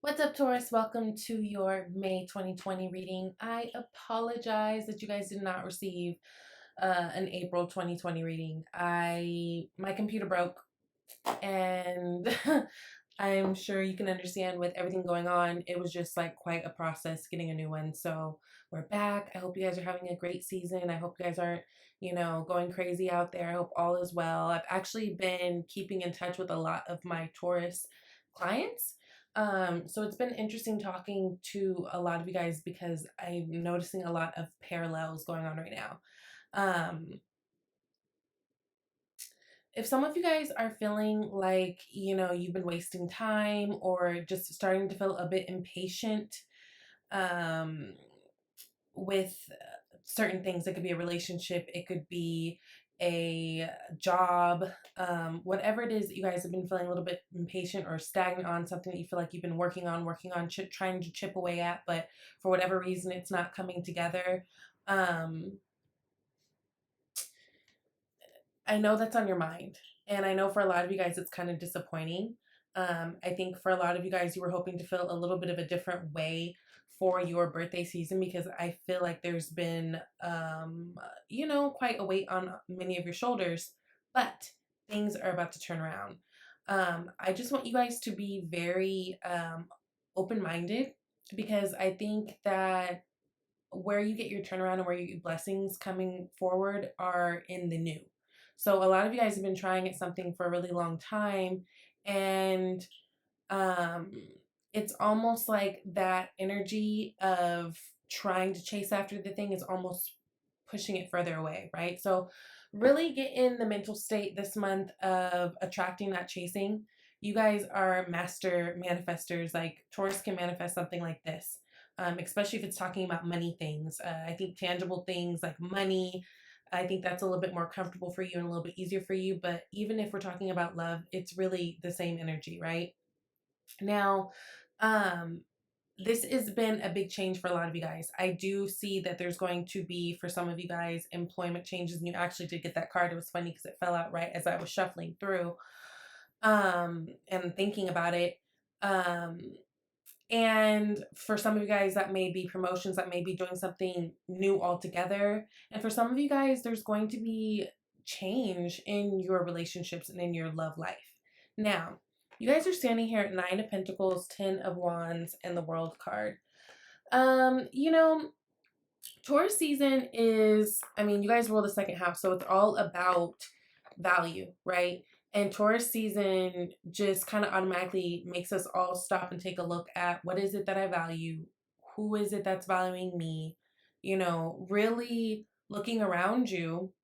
What's up, Taurus? Welcome to your May 2020 reading. I apologize that you guys did not receive an April 2020 reading. My computer broke, and I'm sure you can understand with everything going on. It was just like quite a process getting a new one. So we're back. I hope you guys are having a great season. I hope you guys aren't, going crazy out there. I hope all is well. I've actually been keeping in touch with a lot of my Taurus clients. So it's been interesting talking to a lot of you guys because I'm noticing a lot of parallels going on right now. Um, if some of you guys are feeling like, you've been wasting time or just starting to feel a bit impatient um, with certain things, it could be a relationship, it could be a job, whatever it is that you guys have been feeling a little bit impatient or stagnant on, something that you feel like you've been working on, trying to chip away at, but for whatever reason, it's not coming together. Um, I know that's on your mind. And I know for a lot of you guys, it's kind of disappointing. I think for a lot of you guys, you were hoping to feel a little bit of a different way for your birthday season because I feel like there's been, quite a weight on many of your shoulders, but things are about to turn around. I just want you guys to be very open minded because I think that where you get your turnaround and where you get blessings coming forward are in the new. So a lot of you guys have been trying at something for a really long time, and um, it's almost like that energy of trying to chase after the thing is almost pushing it further away, right? So really get in the mental state this month of attracting, not chasing. You guys are master manifestors. Like Taurus can manifest something like this, especially if it's talking about money things. I think tangible things like money, I think that's a little bit more comfortable for you and a little bit easier for you. But even if we're talking about love, it's really the same energy, right? Now, um, this has been a big change for a lot of you guys. I do see that there's going to be, for some of you guys, employment changes. And you actually did get that card. It was funny because it fell out right as I was shuffling through and thinking about it. Um, and for some of you guys, that may be promotions, that may be doing something new altogether. And for some of you guys, there's going to be change in your relationships and in your love life. Now, you guys are standing here at Nine of Pentacles, Ten of Wands, and the World card. Um, you know, Taurus season is, you guys roll the second half, so it's all about value, right? And Taurus season just kind of automatically makes us all stop and take a look at what is it that I value? Who is it that's valuing me? Really looking around you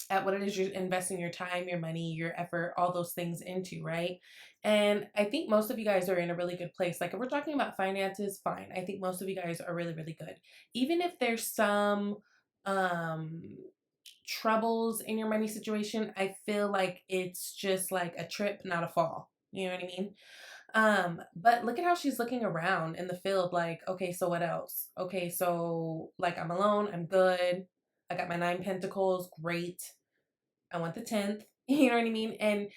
at what it is you're investing your time, your money, your effort, all those things into, right? And I think most of you guys are in a really good place. Like if we're talking about finances, fine. I think most of you guys are really, really good. Even if there's some um troubles in your money situation, I feel like it's just like a trip, not a fall. You know what I mean? But look at how she's looking around in the field, like, okay, so what else? Okay, so like I'm alone, I'm good. I got my nine pentacles, great. I want the 10th. You know what I mean? And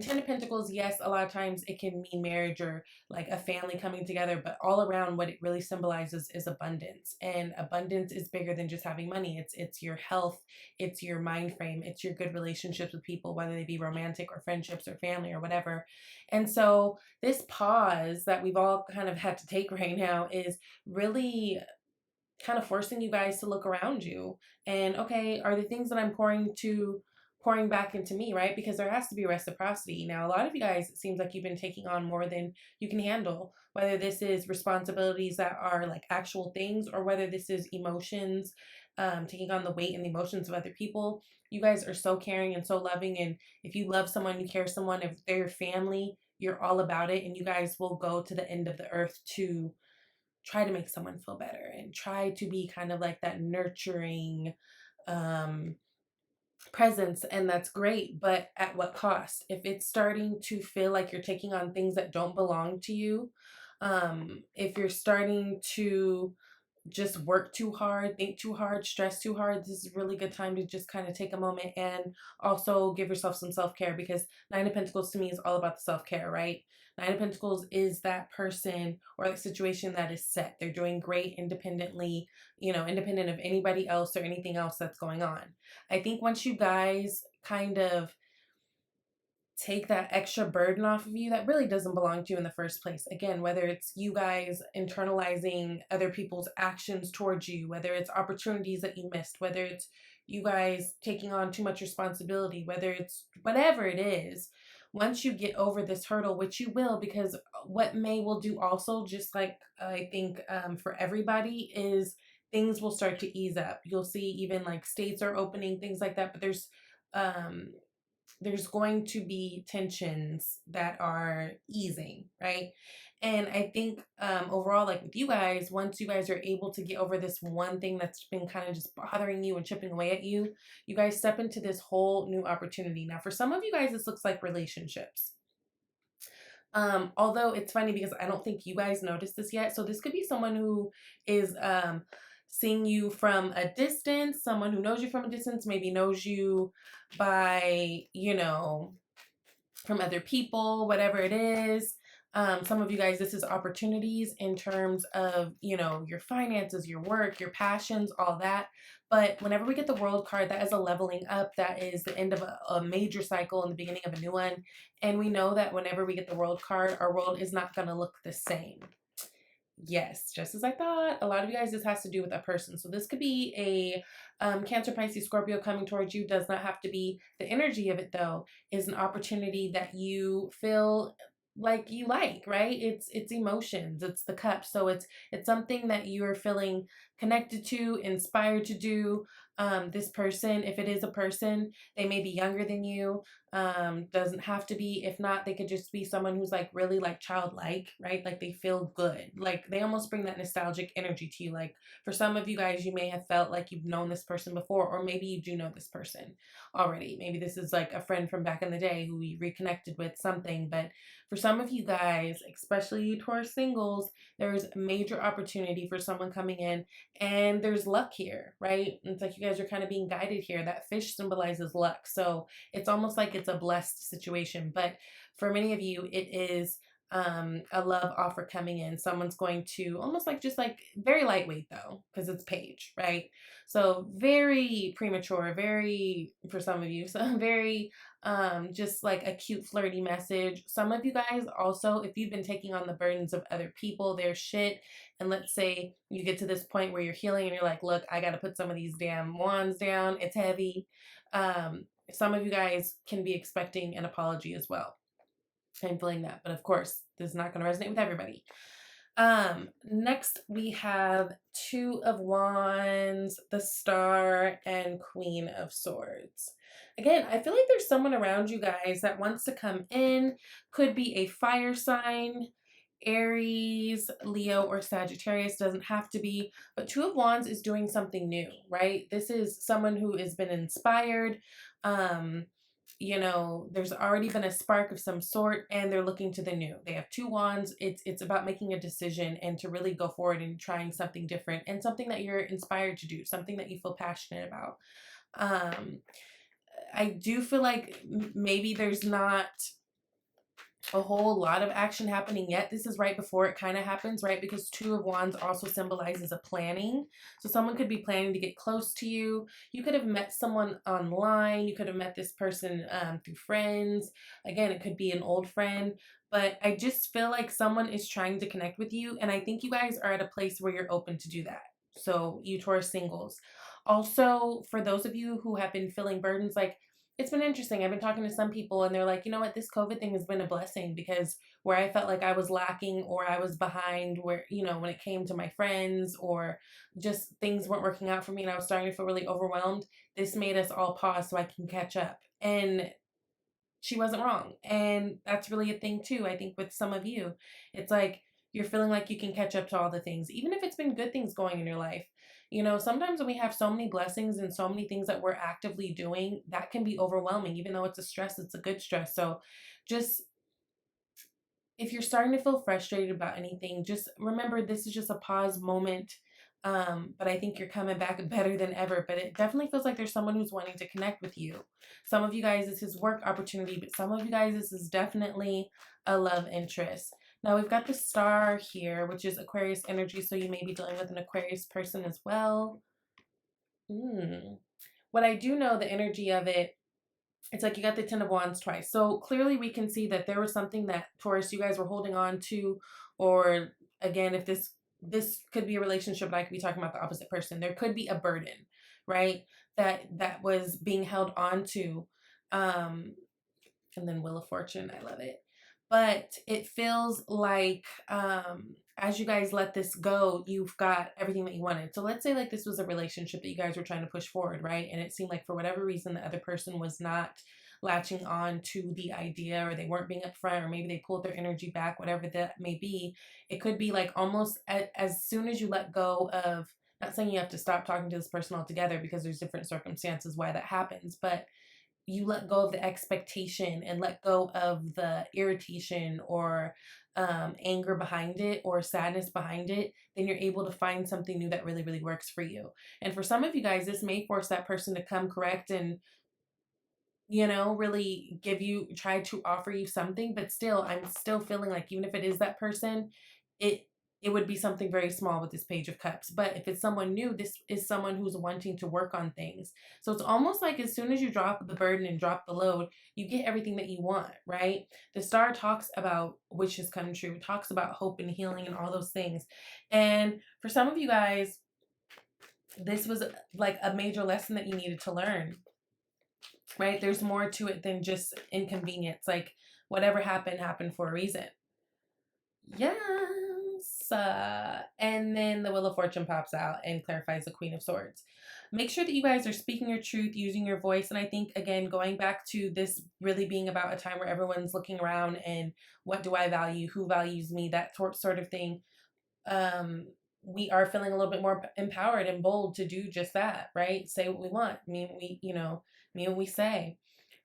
10 of Pentacles, yes, a lot of times it can mean marriage or like a family coming together, but all around what it really symbolizes is abundance. And abundance is bigger than just having money. It's your health, it's your mind frame, it's your good relationships with people, whether they be romantic or friendships or family or whatever. And so this pause that we've all kind of had to take right now is really kind of forcing you guys to look around you and okay, are the things that I'm pouring back into me, right? Because there has to be reciprocity. Now, a lot of you guys, it seems like you've been taking on more than you can handle, whether this is responsibilities that are like actual things or whether this is emotions, taking on the weight and the emotions of other people. You guys are so caring and so loving. And if you love someone, you care someone, if they're your family, you're all about it. And you guys will go to the end of the earth to try to make someone feel better and try to be kind of like that nurturing um presence, and that's great, but at what cost? If it's starting to feel like you're taking on things that don't belong to you, if you're starting to just work too hard, think too hard, stress too hard, this is a really good time to just kind of take a moment and also give yourself some self-care, because Nine of Pentacles to me is all about the self-care, right? Nine of Pentacles is that person or the situation that is set. They're doing great independently, independent of anybody else or anything else that's going on. I think once you guys kind of take that extra burden off of you that really doesn't belong to you in the first place. Again, whether it's you guys internalizing other people's actions towards you, whether it's opportunities that you missed, whether it's you guys taking on too much responsibility, whether it's whatever it is, once you get over this hurdle, which you will, because what May will do also, just like I think for everybody, is things will start to ease up. You'll see even like states are opening, things like that, but um, there's going to be tensions that are easing, right? And I think overall, like with you guys, once you guys are able to get over this one thing that's been kind of just bothering you and chipping away at you, you guys step into this whole new opportunity. Now, for some of you guys, this looks like relationships. Although it's funny because I don't think you guys noticed this yet. So this could be someone who is seeing you from a distance, someone who knows you from a distance, maybe knows you by, from other people, whatever it is. Some of you guys, this is opportunities in terms of, your finances, your work, your passions, all that. But whenever we get the World card, that is a leveling up. That is the end of a major cycle and the beginning of a new one. And we know that whenever we get the World card, our world is not going to look the same. Yes, just as I thought. A lot of you guys, this has to do with a person. So this could be a Cancer, Pisces, Scorpio coming towards you. Does not have to be. The energy of it, though, is an opportunity that you feel like you like, right? It's emotions. It's the cup. So it's something that you're feeling connected to, inspired to do. This person, if it is a person, they may be younger than you. Doesn't have to be. If not, they could just be someone who's like really like childlike, right? Like they feel good. Like they almost bring that nostalgic energy to you. Like for some of you guys, you may have felt like you've known this person before, or maybe you do know this person already. Maybe this is like a friend from back in the day who you reconnected with, something. But for some of you guys, especially you Taurus singles, there's a major opportunity for someone coming in, and there's luck here, right? It's like you guys are kind of being guided here. That fish symbolizes luck. So it's almost like it's a blessed situation. But for many of you, it is a love offer coming in. Someone's going to almost like just like very lightweight though, because it's page, right? So very premature, very, for some of you, so very just like a cute flirty message. Some of you guys also, if you've been taking on the burdens of other people, their shit, and let's say you get to this point where you're healing and you're like, look, I got to put some of these damn wands down. It's heavy. Some of you guys can be expecting an apology as well. I'm feeling that, but of course, this is not going to resonate with everybody. Next we have Two of Wands, the Star, and Queen of Swords. Again, I feel like there's someone around you guys that wants to come in. Could be a fire sign, Aries, Leo, or Sagittarius. Doesn't have to be, but Two of Wands is doing something new, right? This is someone who has been inspired. There's already been a spark of some sort, and they're looking to the new. They have two wands. It's about making a decision and to really go forward and trying something different and something that you're inspired to do, something that you feel passionate about. I do feel like maybe there's not a whole lot of action happening yet. This is right before it kind of happens, right? Because Two of Wands also symbolizes a planning. So someone could be planning to get close to you. You could have met someone online. You could have met this person through friends. Again, it could be an old friend. But I just feel like someone is trying to connect with you. And I think you guys are at a place where you're open to do that. So you Taurus singles. Also, for those of you who have been feeling burdens, like, it's been interesting. I've been talking to some people and they're like, you know what, this COVID thing has been a blessing, because where I felt like I was lacking or I was behind where, when it came to my friends or just things weren't working out for me and I was starting to feel really overwhelmed, this made us all pause so I can catch up. And she wasn't wrong. And that's really a thing too. I think with some of you, it's like you're feeling like you can catch up to all the things, even if it's been good things going in your life. Sometimes when we have so many blessings and so many things that we're actively doing, that can be overwhelming. Even though it's a stress, it's a good stress. So just, if you're starting to feel frustrated about anything, just remember this is just a pause moment. But I think you're coming back better than ever. But it definitely feels like there's someone who's wanting to connect with you. Some of you guys, this is work opportunity, but some of you guys, this is definitely a love interest. Now we've got the star here, which is Aquarius energy. So you may be dealing with an Aquarius person as well. What I do know, the energy of it, it's like you got the Ten of Wands twice. So clearly we can see that there was something that Taurus, you guys were holding on to, or again, if this could be a relationship, but I could be talking about the opposite person. There could be a burden, right? That was being held on to. And then Wheel of Fortune, I love it. But it feels like as you guys let this go, you've got everything that you wanted. So let's say like this was a relationship that you guys were trying to push forward, right? And it seemed like for whatever reason, the other person was not latching on to the idea, or they weren't being upfront, or maybe they pulled their energy back, whatever that may be. It could be like almost as soon as you let go of, not saying you have to stop talking to this person altogether, because there's different circumstances why that happens, but you let go of the expectation and let go of the irritation or anger behind it or sadness behind it, then you're able to find something new that really, really works for you. And for some of you guys, this may force that person to come correct and, you know, really try to offer you something, but still, I'm still feeling like even if it is that person, it it would be something very small with this Page of Cups. But if it's someone new, this is someone who's wanting to work on things. So it's almost like as soon as you drop the burden and drop the load, you get everything that you want, right? The star talks about wishes come true. It talks about hope and healing and all those things. And for some of you guys, this was like a major lesson that you needed to learn, right? There's more to it than just inconvenience. Like whatever happened for a reason. Yes. And then the Wheel of Fortune pops out and clarifies the Queen of Swords. Make sure that you guys are speaking your truth, using your voice. And I think, again, going back to this really being about a time where everyone's looking around and what do I value? Who values me? That sort of thing. We are feeling a little bit more empowered and bold to do just that, right? Say what we want. Mean what we say.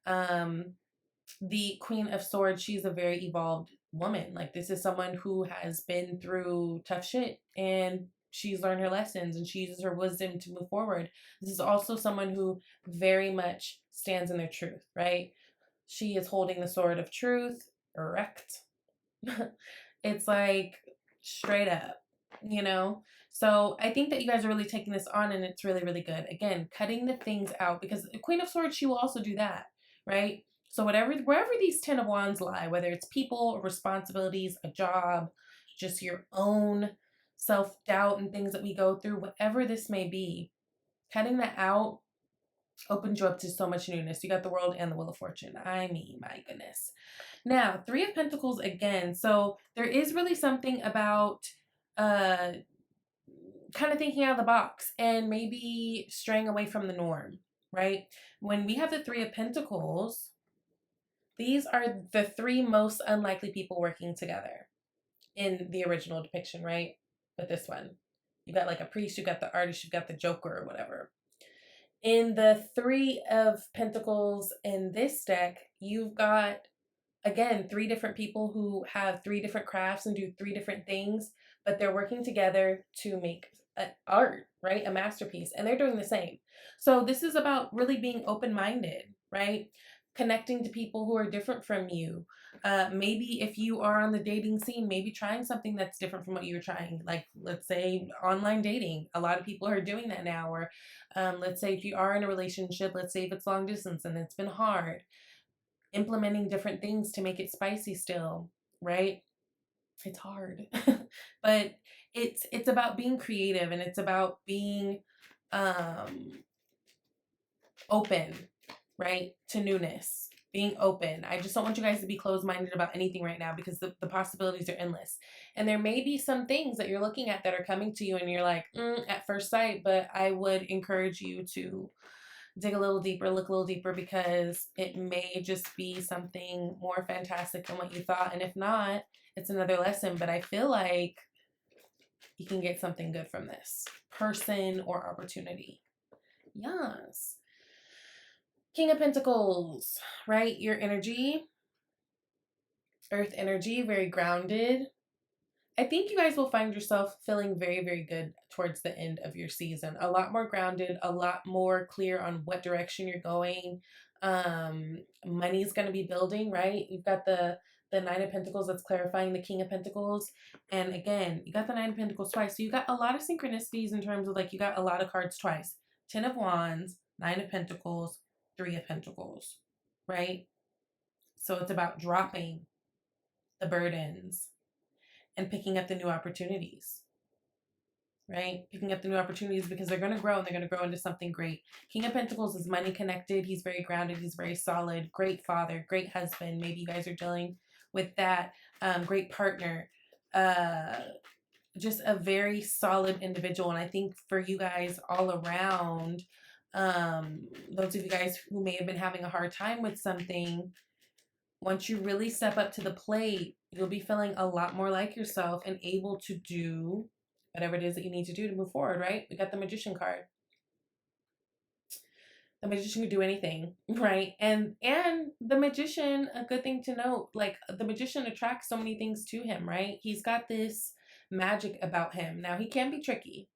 The Queen of Swords, she's a very evolved woman. Like this is someone who has been through tough shit and she's learned her lessons and she uses her wisdom to move forward. This is also someone who very much stands in their truth, right? She is holding the sword of truth, erect. It's like straight up, you know? So I think that you guys are really taking this on and it's really, really good. Again, cutting the things out, because the Queen of Swords, she will also do that, right? So wherever these 10 of Wands lie, whether it's people, responsibilities, a job, just your own self-doubt and things that we go through, whatever this may be, cutting that out opens you up to so much newness. You got the World and the Wheel of Fortune. I mean, my goodness. Now, Three of Pentacles again. So there is really something about kind of thinking out of the box and maybe straying away from the norm, right? When we have the Three of Pentacles, these are the three most unlikely people working together in the original depiction, right? But this one, you got like a priest, you got the artist, you got the Joker or whatever. In the Three of Pentacles in this deck, you've got, again, three different people who have three different crafts and do three different things, but they're working together to make an art, right? A masterpiece, and they're doing the same. So this is about really being open-minded, right? Connecting to people who are different from you. Maybe if you are on the dating scene, maybe trying something that's different from what you're trying. Like, let's say online dating. A lot of people are doing that now. Or let's say if you are in a relationship, let's say if it's long distance and it's been hard, implementing different things to make it spicy still, right? It's hard. But it's about being creative and it's about being open, right, to newness, being open. I just don't want you guys to be closed-minded about anything right now, because the possibilities are endless. And there may be some things that you're looking at that are coming to you and you're like, at first sight, but I would encourage you to dig a little deeper, look a little deeper, because it may just be something more fantastic than what you thought. And if not, it's another lesson. But I feel like you can get something good from this person or opportunity. Yes. King of Pentacles, right? Your energy, earth energy, very grounded. I think you guys will find yourself feeling very, very good towards the end of your season. A lot more grounded, a lot more clear on what direction you're going. Money's going to be building, right? You've got the Nine of Pentacles that's clarifying the King of Pentacles. And again, you got the Nine of Pentacles twice. So you got a lot of synchronicities in terms of like you got a lot of cards twice. 10 of Wands, Nine of Pentacles, Three of Pentacles, right? So it's about dropping the burdens and picking up the new opportunities, right? Picking up the new opportunities because they're going to grow and they're going to grow into something great. King of Pentacles is money connected. He's very grounded. He's very solid. Great father, great husband. Maybe you guys are dealing with that. Great partner. Just a very solid individual. And I think for you guys all around, those of you guys who may have been having a hard time with something, once you really step up to the plate, you'll be feeling a lot more like yourself and able to do whatever it is that you need to do to move forward, right? We got the Magician card. The Magician can do anything, right? And the Magician, a good thing to note, like the Magician attracts so many things to him, right? He's got this magic about him. Now, he can be tricky,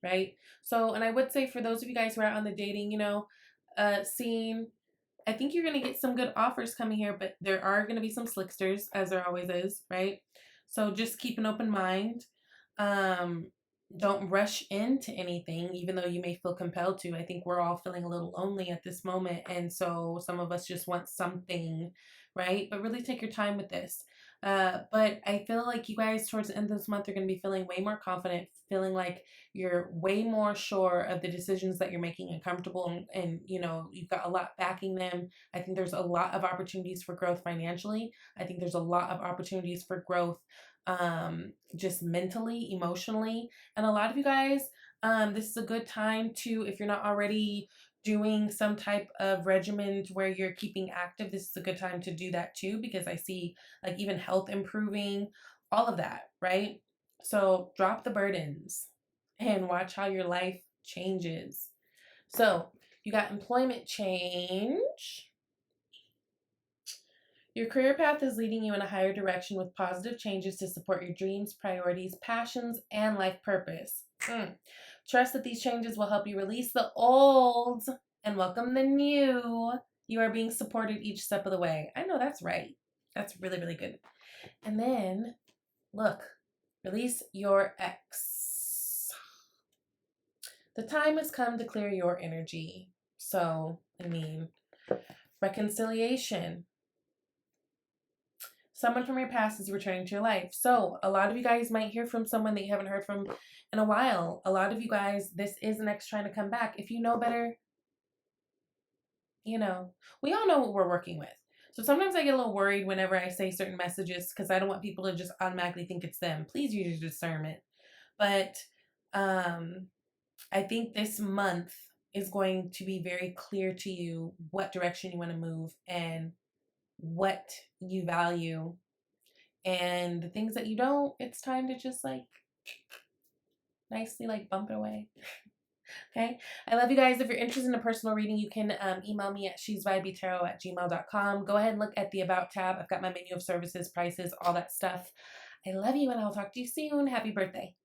right? So, and I would say for those of you guys who are out on the dating, scene, I think you're going to get some good offers coming here, but there are going to be some slicksters, as there always is, right? So just keep an open mind. Don't rush into anything, even though you may feel compelled to. I think we're all feeling a little lonely at this moment, and so some of us just want something, right? But really take your time with this. But I feel like you guys towards the end of this month are going to be feeling way more confident, feeling like you're way more sure of the decisions that you're making and comfortable, and you've got a lot backing them. I think there's a lot of opportunities for growth financially. I think there's a lot of opportunities for growth just mentally, emotionally. And a lot of you guys, this is a good time to, if you're not already doing some type of regimen where you're keeping active, this is a good time to do that too, because I see like even health improving, all of that, right? So drop the burdens and watch how your life changes. So you got employment change. Your career path is leading you in a higher direction with positive changes to support your dreams, priorities, passions, and life purpose. Trust that these changes will help you release the old and welcome the new. You are being supported each step of the way. I know that's right. That's really, really good. And then, look, release your ex. The time has come to clear your energy. So, reconciliation. Someone from your past is returning to your life. So a lot of you guys might hear from someone that you haven't heard from in a while. A lot of you guys, this is an ex trying to come back. If you know better, we all know what we're working with. So sometimes I get a little worried whenever I say certain messages because I don't want people to just automatically think it's them. Please use your discernment. But I think this month is going to be very clear to you what direction you want to move and what you value, and the things that you don't, it's time to just like nicely like bump it away. Okay, I love you guys. If you're interested in a personal reading, you can email me at shesvibeytarot@gmail.com. Go ahead and look at the About tab. I've got my menu of services, prices, all that stuff. I love you, and I'll talk to you soon. Happy birthday.